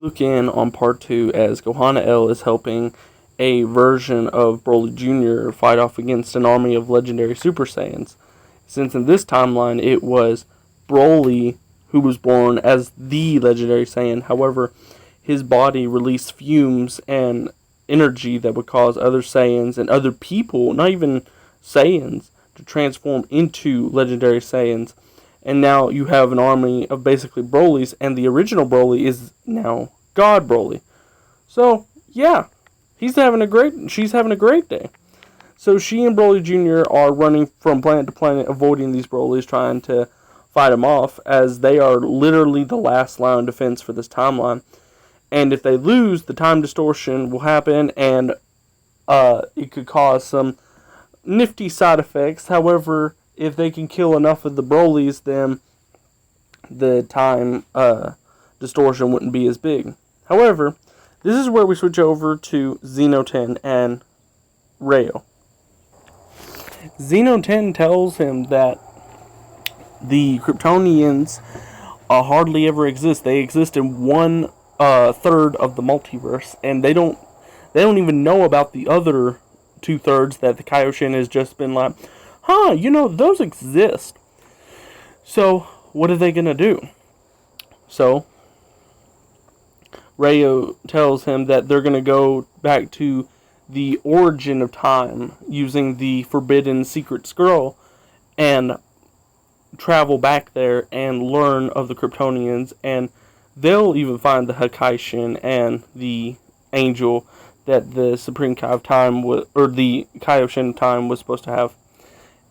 Look in on part 2 as Gohanna L is helping a version of Broly Jr. fight off against an army of legendary Super Saiyans. Since in this timeline it was Broly who was born as the legendary Saiyan. However, his body released fumes and energy that would cause other Saiyans and other people, not even Saiyans, to transform into legendary Saiyans. And now you have an army of basically Brolys, and the original Broly is now God Broly. So, yeah, she's having a great day. So she and Broly Jr. are running from planet to planet, avoiding these Brolys, trying to fight them off, as they are literally the last line of defense for this timeline. And if they lose, the time distortion will happen, and it could cause some nifty side effects. However, if they can kill enough of the Brolys, then the time distortion wouldn't be as big. However, this is where we switch over to Xeno 10 and Rayo. Xeno 10 tells him that the Kryptonians hardly ever exist. They exist in one third of the multiverse, and they don't even know about the other 2/3 that the Kaioshin has just been like, those exist. So, what are they going to do? So, Rayo tells him that they're going to go back to the origin of time using the forbidden secret scroll and travel back there and learn of the Kryptonians, and they'll even find the Hakaishin and the angel that the Supreme Kai of Time or the Kaioshin of Time was supposed to have,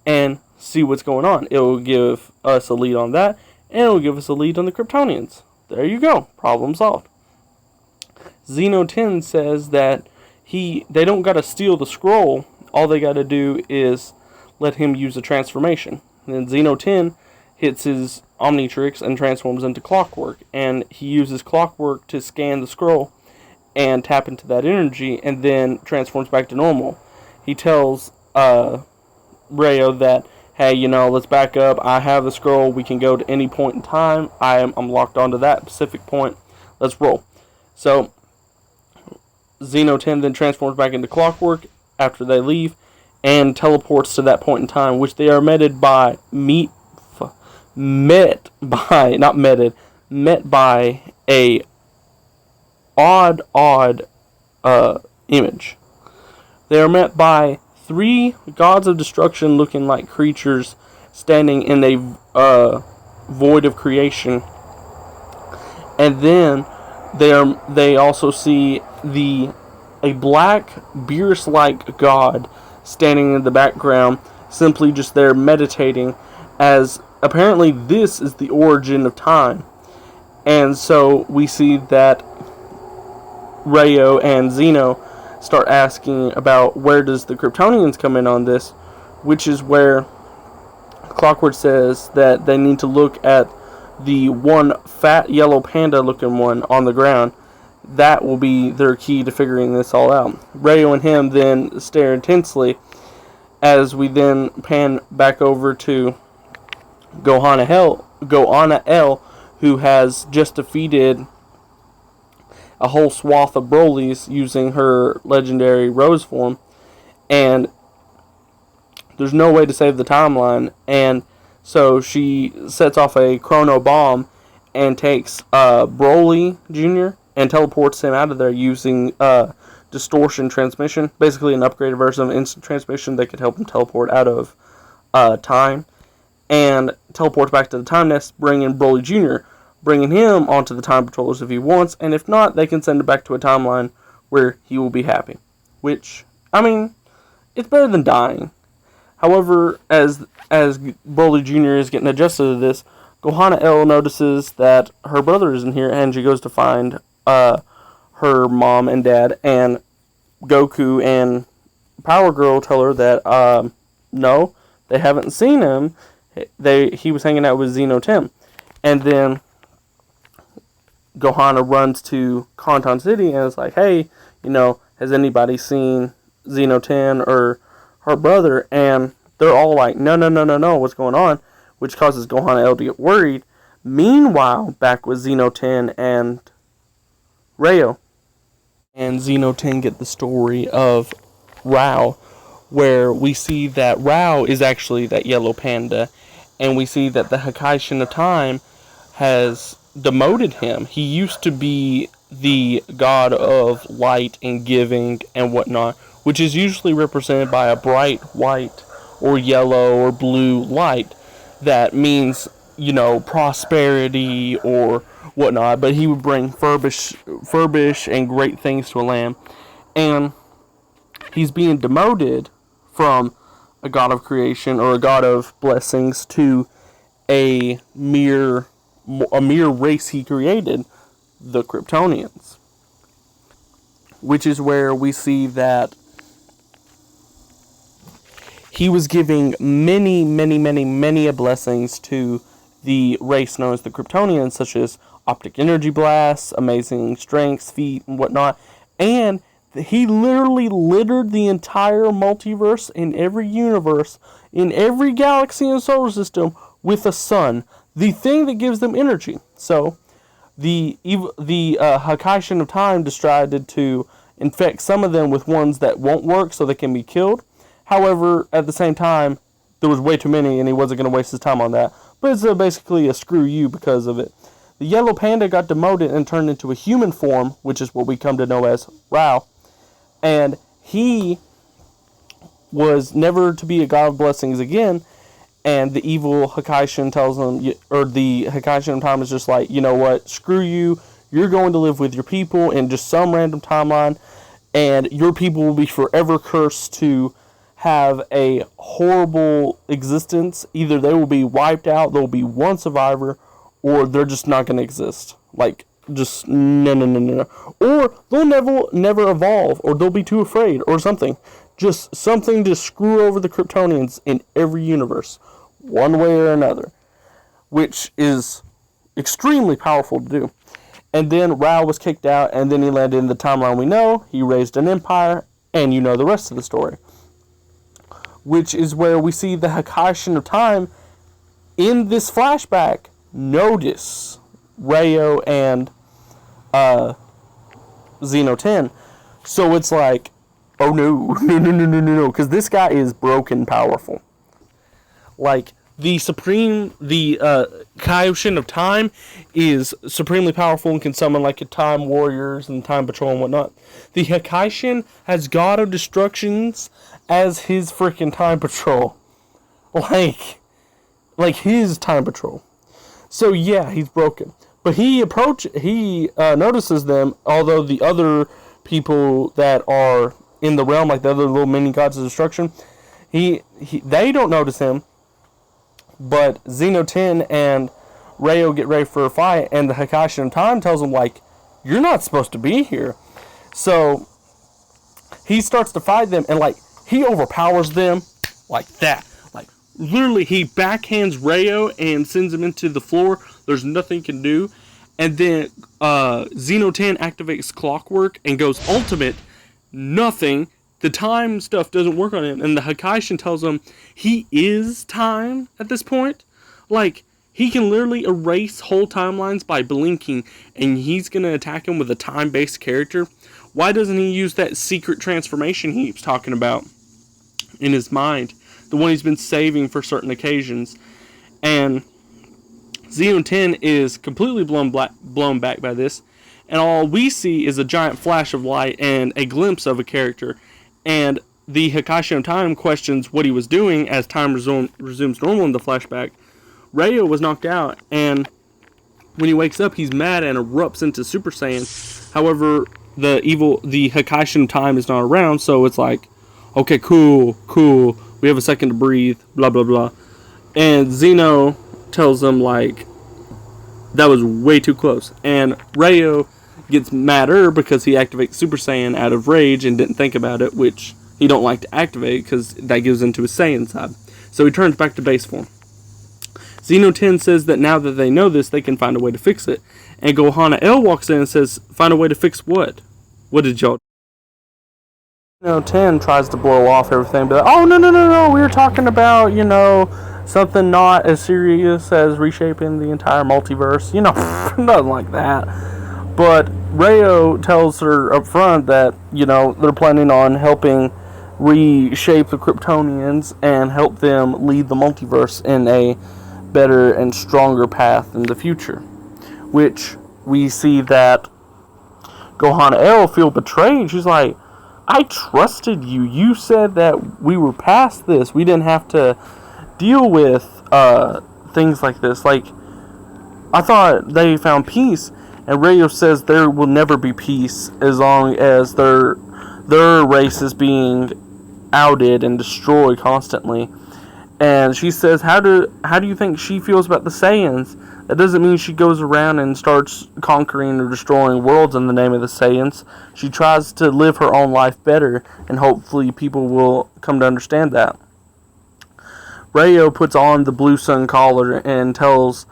and see what's going on. It will give us a lead on that, and it will give us a lead on the Kryptonians. There you go. Problem solved. Xeno 10 says that they don't got to steal the scroll. All they got to do is let him use a transformation. And then Xeno 10 hits his Omnitrix and transforms into Clockwork, and he uses Clockwork to scan the scroll and tap into that energy, and then transforms back to normal. He tells Rayo that, hey, let's back up. I have the scroll. We can go to any point in time. I'm locked onto that specific point. Let's roll. So Xeno 10 then transforms back into Clockwork after they leave, and teleports to that point in time, which they are met by a odd image. They are met by 3 gods of destruction looking like creatures standing in a void of creation. And then they also see a black Beerus-like god standing in the background, simply just there meditating, as apparently this is the origin of time. And so we see that Rayo and Xeno start asking about where does the Kryptonians come in on this, which is where Clockwork says that they need to look at the one fat yellow panda looking one on the ground. That will be their key to figuring this all out. Rayo and him then stare intensely, as we then pan back over to Gohanna L, who has just defeated a whole swath of Brolys using her legendary Rose form, and there's no way to save the timeline, and so she sets off a chrono bomb and takes Broly Jr. and teleports him out of there using distortion transmission, basically an upgraded version of instant transmission that could help him teleport out of time, and teleports back to the time nest, bringing Broly Jr., bringing him onto the time patrollers if he wants, and if not, they can send him back to a timeline where he will be happy. Which, it's better than dying. However, as Broly Jr. is getting adjusted to this, Gohanna L notices that her brother isn't here, and she goes to find her mom and dad, and Goku and Power Girl tell her that no, they haven't seen him. He was hanging out with Xeno 10. And then Gohanna runs to Conton City and is like, hey, has anybody seen Xeno 10 or her brother? And they're all like, no, what's going on? Which causes Gohanna L to get worried. Meanwhile, back with Xeno 10 and Rayo and Xeno 10 get the story of Rao, where we see that Rao is actually that yellow panda, and we see that the Hakaishin of Time has demoted him. He used to be the god of light and giving and whatnot, which is usually represented by a bright white or yellow or blue light that means, prosperity or whatnot. But he would bring furbish and great things to a land. And he's being demoted from a god of creation or a god of blessings to a mere race he created, the Kryptonians. Which is where we see that he was giving many blessings to the race known as the Kryptonians, such as optic energy blasts, amazing strengths, feet, and whatnot. And he literally littered the entire multiverse in every universe, in every galaxy and solar system, with a sun, the thing that gives them energy. So, the Hakaishin of Time decided to infect some of them with ones that won't work so they can be killed. However, at the same time, there was way too many and he wasn't going to waste his time on that. But it's basically a screw you because of it. The yellow panda got demoted and turned into a human form, which is what we come to know as Rao. And he was never to be a god of blessings again. And the evil Hakaishin tells him, or the Hakaishin of Time is just like, you know what, screw you. You're going to live with your people in just some random timeline. And your people will be forever cursed to have a horrible existence. Either they will be wiped out, there will be one survivor, or they're just not going to exist. Like, just no. Or they'll never evolve, or they'll be too afraid, or something. Just something to screw over the Kryptonians in every universe, one way or another, which is extremely powerful to do. And then Rao was kicked out, and then he landed in the timeline we know. He raised an empire, and you know the rest of the story. Which is where we see the Hakaishin of Time in this flashback notice Rayo and Xeno 10. So it's like, oh no, because this guy is broken powerful. Like, the Kaioshin of Time is supremely powerful and can summon like a Time Warriors and Time Patrol and whatnot. The Hakaishin has God of Destructions as his freaking Time Patrol. Like his Time Patrol. So yeah, he's broken. But he notices them, although the other people that are in the realm, like the other little mini gods of destruction, they don't notice him. But Xeno 10 and Rayo get ready for a fight, and the Hakaishin of Time tells him, like, you're not supposed to be here. So he starts to fight them, and like he overpowers them like that. Like, literally, he backhands Rayo and sends him into the floor. There's nothing he can do. And then Xeno 10 activates Clockwork and goes ultimate. Nothing. The time stuff doesn't work on him. And the Hakaishin tells him he is time at this point. Like, he can literally erase whole timelines by blinking. And he's going to attack him with a time-based character. Why doesn't he use that secret transformation he keeps talking about in his mind? The one he's been saving for certain occasions. And Xeno 10 is completely blown back by this. And all we see is a giant flash of light and a glimpse of a character. And the Hakaishin of Time questions what he was doing as time resumes normal in the flashback. Rayo was knocked out, and when he wakes up, he's mad and erupts into Super Saiyan. However, the Hakaishin of Time is not around, so it's like, okay, cool, we have a second to breathe, blah, blah, blah. And Xeno tells them, like, that was way too close. And Rayo gets madder because he activates Super Saiyan out of rage and didn't think about it, which he don't like to activate because that gives into his Saiyan side. So he turns back to base form. Xeno 10 says that now that they know this, they can find a way to fix it. And Gohana L walks in and says, find a way to fix what? What did y'all do? Xeno 10 tries to blow off everything, but oh, no, we were talking about, something not as serious as reshaping the entire multiverse. Nothing like that. But Rayo tells her up front that, they're planning on helping reshape the Kryptonians and help them lead the multiverse in a better and stronger path in the future. Which we see that Gohanna L feel betrayed. She's like, I trusted you. You said that we were past this. We didn't have to deal with things like this. Like, I thought they found peace. And Rayo says there will never be peace as long as their race is being outed and destroyed constantly. And she says, how do you think she feels about the Saiyans? That doesn't mean she goes around and starts conquering or destroying worlds in the name of the Saiyans. She tries to live her own life better, and hopefully people will come to understand that. Rayo puts on the Blue Sun collar and tells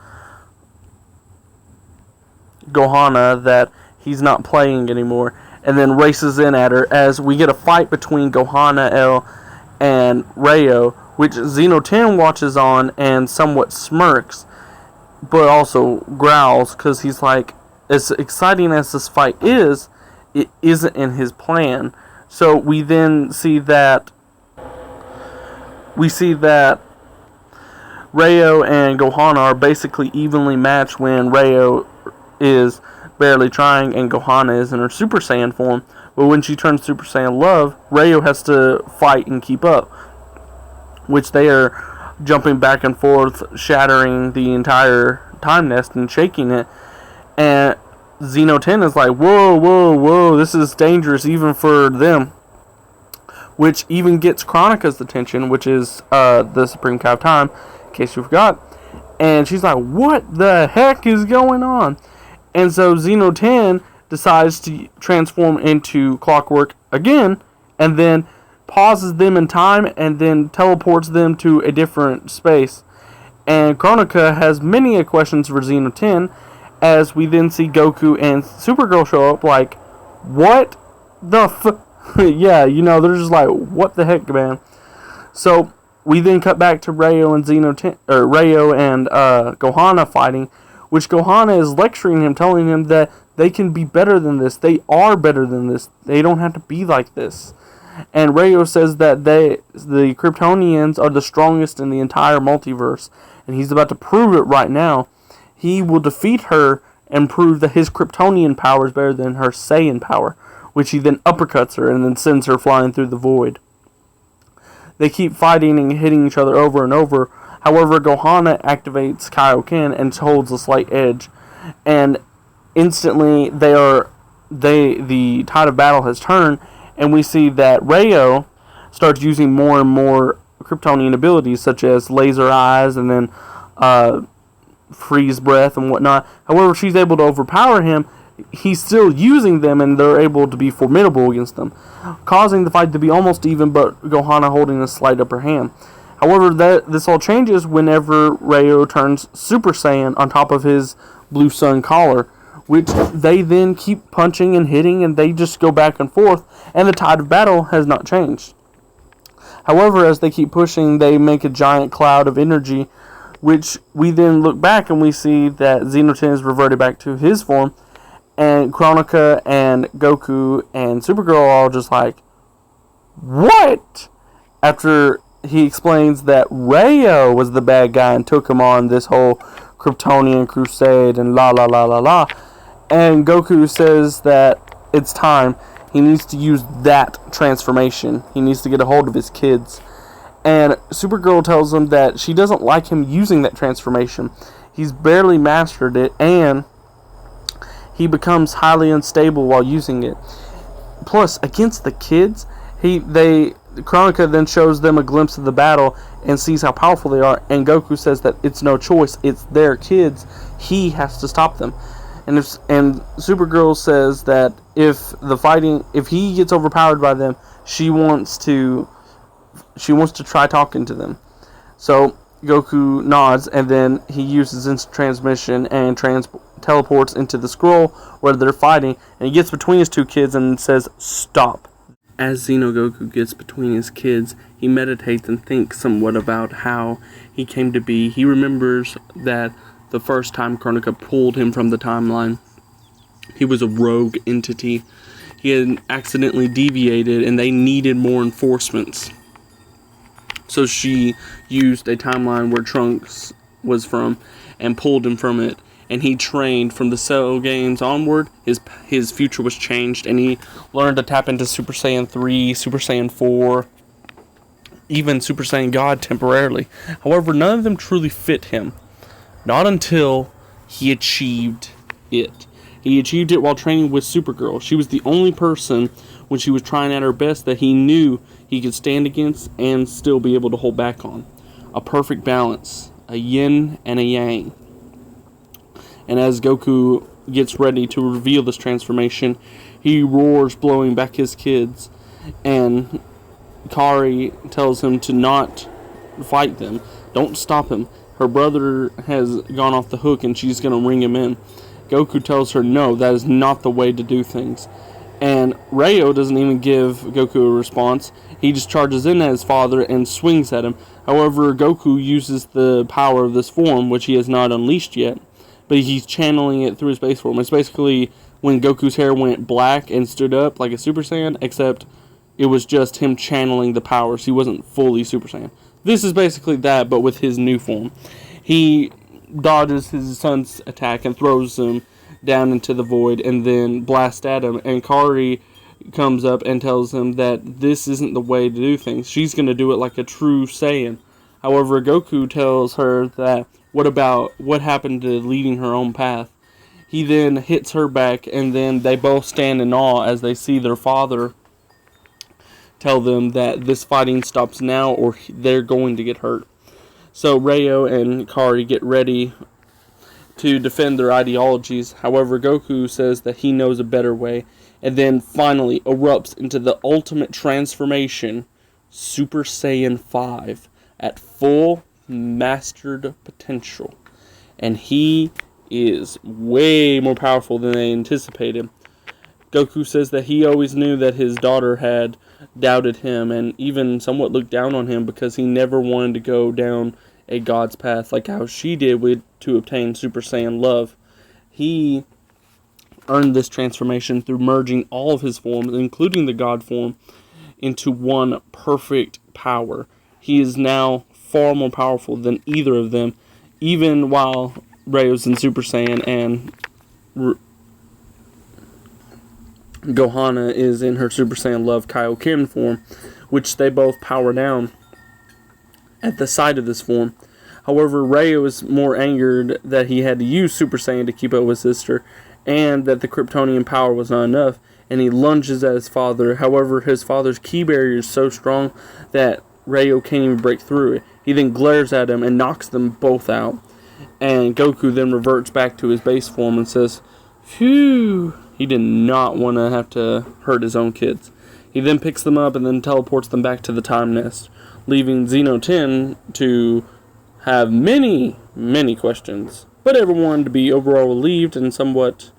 Gohanna that he's not playing anymore, and then races in at her as we get a fight between Gohanna L and Rayo, which Xeno 10 watches on and somewhat smirks, but also growls, because he's like, as exciting as this fight is, it isn't in his plan. So we then see that Rayo and Gohanna are basically evenly matched when Rayo is barely trying and Gohanna is in her Super Saiyan form. But when she turns Super Saiyan Love, Rayo has to fight and keep up, which they are jumping back and forth, shattering the entire time nest and shaking it. And Xeno 10 is like, whoa, this is dangerous even for them. Which even gets Kronika's attention, which is the Supreme Kai of Time, in case you forgot. And she's like, what the heck is going on? And so Xeno 10 decides to transform into Clockwork again, and then pauses them in time, and then teleports them to a different space. And Kronika has many questions for Xeno 10, as we then see Goku and Supergirl show up like, what the yeah, they're just like, what the heck, man? So we then cut back to Rayo and Gohanna fighting, which Gohanna is lecturing him, telling him that they can be better than this. They are better than this. They don't have to be like this. And Rayo says that the Kryptonians are the strongest in the entire multiverse, and he's about to prove it right now. He will defeat her and prove that his Kryptonian power is better than her Saiyan power, which he then uppercuts her and then sends her flying through the void. They keep fighting and hitting each other over and over. However, Gohanna activates Kaioken and holds a slight edge, and instantly the tide of battle has turned, and we see that Rayo starts using more and more Kryptonian abilities, such as laser eyes and then freeze breath and whatnot. However, she's able to overpower him. He's still using them, and they're able to be formidable against them, causing the fight to be almost even, but Gohanna holding a slight upper hand. However, this all changes whenever Rayo turns Super Saiyan on top of his Blue Sun collar, which they then keep punching and hitting, and they just go back and forth, and the tide of battle has not changed. However, as they keep pushing, they make a giant cloud of energy, which we then look back and we see that Xeno 10 is reverted back to his form, and Kronika and Goku and Supergirl are all just like, what? After he explains that Rayo was the bad guy and took him on this whole Kryptonian crusade and la la la la la. And Goku says that it's time. He needs to use that transformation. He needs to get a hold of his kids. And Supergirl tells him that she doesn't like him using that transformation. He's barely mastered it, and he becomes highly unstable while using it. Plus, against the kids, Kronika then shows them a glimpse of the battle and sees how powerful they are, and Goku says that it's no choice, it's their kids, he has to stop them. And Supergirl says that if he gets overpowered by them, she wants to try talking to them. So Goku nods, and then he uses instant transmission and teleports into the scroll where they're fighting, and he gets between his two kids and says, stop. As Xenogoku gets between his kids, he meditates and thinks somewhat about how he came to be. He remembers that the first time Kronika pulled him from the timeline, He was a rogue entity. He had accidentally deviated and they needed more enforcements. So she used a timeline where Trunks was from and pulled him from it. And he trained from the Cell games onward. His future was changed, and he learned to tap into Super Saiyan 3, Super Saiyan 4, even Super Saiyan God temporarily. However, none of them truly fit him. Not until he achieved it. He achieved it while training with Supergirl. She was the only person, when she was trying at her best, that he knew he could stand against and still be able to hold back on. A perfect balance. A yin and a yang. And as Goku gets ready to reveal this transformation, he roars, blowing back his kids. And Kari tells him to not fight them. Don't stop him. Her brother has gone off the hook and she's going to ring him in. Goku tells her, no, that is not the way to do things. And Ryo doesn't even give Goku a response. He just charges in at his father and swings at him. However, Goku uses the power of this form, which he has not unleashed yet, but he's channeling it through his base form. It's basically when Goku's hair went black and stood up like a Super Saiyan, except it was just him channeling the powers. He wasn't fully Super Saiyan. This is basically that, but with his new form. He dodges his son's attack and throws him down into the void and then blasts at him. And Kari comes up and tells him that this isn't the way to do things. She's going to do it like a true Saiyan. However, Goku tells her that what happened to leading her own path. He then hits her back, and then they both stand in awe as they see their father tell them that this fighting stops now or they're going to get hurt. So Ryo and Kari get ready to defend their ideologies. However, Goku says that he knows a better way, and then finally erupts into the ultimate transformation, Super Saiyan 5, at full mastered potential. And he is way more powerful than they anticipated. Goku says that he always knew that his daughter had doubted him and even somewhat looked down on him because he never wanted to go down a God's path like how she did to obtain Super Saiyan love. He earned this transformation through merging all of his forms, including the God form, into one perfect power. He is now far more powerful than either of them, even while Ryo's in Super Saiyan and Gohanna is in her Super Saiyan Love Kaioken form, which they both power down at the sight of this form. However, Ryo is more angered that he had to use Super Saiyan to keep up with his sister, and that the Kryptonian power was not enough, and he lunges at his father. However, his father's ki barrier is so strong that Ryo can't even break through it. He then glares at him and knocks them both out. And Goku then reverts back to his base form and says, phew, he did not want to have to hurt his own kids. He then picks them up and then teleports them back to the time nest, leaving Xeno 10 to have many, many questions, but everyone to be overall relieved and somewhat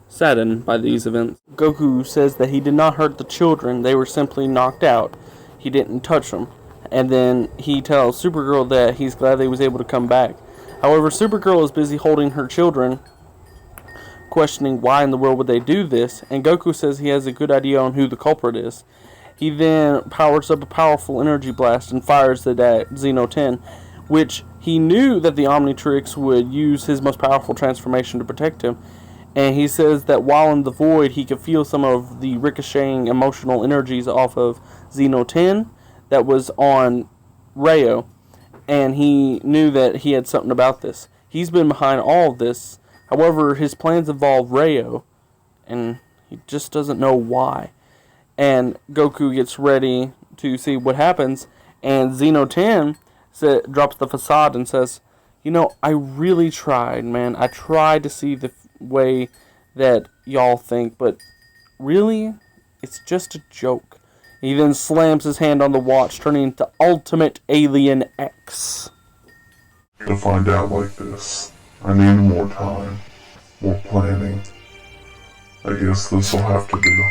saddened by these events. Goku says that he did not hurt the children, they were simply knocked out. He didn't touch them. And then he tells Supergirl that he's glad they was able to come back. However, Supergirl is busy holding her children, questioning why in the world would they do this, and Goku says he has a good idea on who the culprit is. He then powers up a powerful energy blast and fires it at Xeno 10, which he knew that the Omnitrix would use his most powerful transformation to protect him. And he says that while in the void, he could feel some of the ricocheting emotional energies off of Xeno 10 that was on Ryo, and he knew that he had something about this. He's been behind all of this. However, his plans involve Ryo, and he just doesn't know why. And Goku gets ready to see what happens, and Xeno 10 drops the facade and says, you know, I really tried, man. I tried to see the way that y'all think, but really, it's just a joke. He then slams his hand on the watch, turning into Ultimate Alien X. To find out like this, I need more time, more planning. I guess this'll have to do.